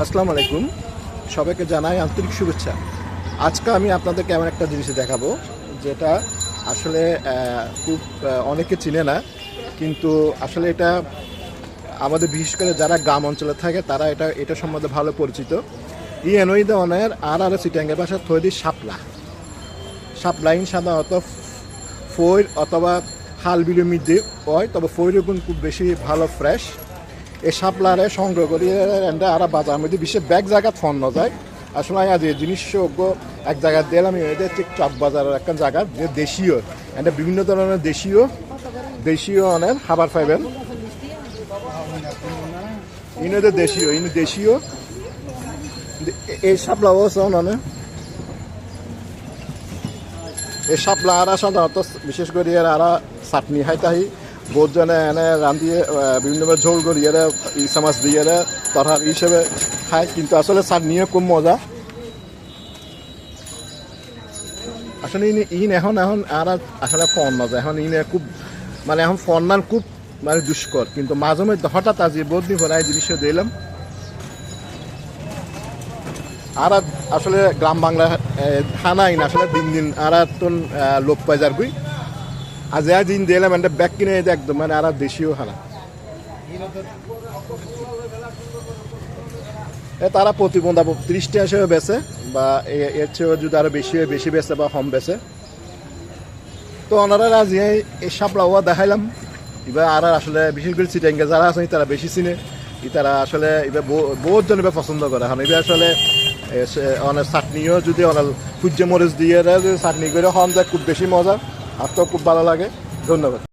আসসালামু আলাইকুম, সবাইকে জানাই আন্তরিক শুভেচ্ছা। আজকে আমি আপনাদেরকে এমন একটা জিনিস দেখাবো যেটা আসলে খুব অনেকে চিনে না, কিন্তু আসলে এটা আমাদের বিশেষ করে যারা গ্রাম অঞ্চলে থাকে তারা এটা সম্বন্ধে ভালো পরিচিত। ওই ধরনের আর সিটাঙ্গের ভাষা থৈদি সাপলাইন সাধারণত ফৈর অথবা হাল বিলের মধ্যে হয়, তবে ফৈরের গুণ খুব বেশি ভালো ফ্রেশ। এই সাপলারে সংগ্রহ করি আর বাজার মধ্যে বিশেষ ব্যাগ জায়গা ফোন ন যায়। আসলে আজ এই জিনিস এক জায়গায় দিলাম, এটা ঠিক চক বাজারের একটা জায়গা যে দেশীয় এটা বিভিন্ন ধরনের দেশীয় অনেক খাবার পাইবেন। ইনদের দেশীয় এই সাপলা অনেক এই সাপলা আর সাধারণত বিশেষ করে আর চাটনি খাইতাহি বহুত জনে এনে রান্ধিয়ে বিভিন্নভাবে ঝোল করিয়ে ইসা মাছ দিয়ে তরকারি হিসেবে খায়, কিন্তু আসলে চাটনিও খুব মজা। আসলে এখন আর আসলে ফোন মজা এখন খুব এখন ফোন খুব দুষ্কর, কিন্তু মাঝে মধ্যে হঠাৎ আজ বহুত দিন পরে এই জিনিসটা দিলাম। আর আসলে গ্রাম বাংলা খানাই না, আসলে দিন দিন আর লোক পাইজার গুই আজ দিন দিলাম একটা ব্যাগ কিনে একদম আর দেশীয় খানা। তারা প্রতিবন্ধা 30টা হিসেবে বেছে বা এর চেয়েও যদি আরো বেশি বেছে বা কম বেছে। তো ওনারা আজ এই সাপলা দেখাইলাম। এবার আর আসলে বিশেষ করে চিটাঙ্গে যারা আছে তারা বেশি চিনে, তারা আসলে এবার বহুত জন এবার পছন্দ করে। এখন এবার আসলে অনেক চাটনিও যদি অনেক সূর্য মরিচ দিয়ে চাটনি করে খাওয়ান যায়, খুব বেশি মজা আর তো খুব ভালো লাগে। ধন্যবাদ।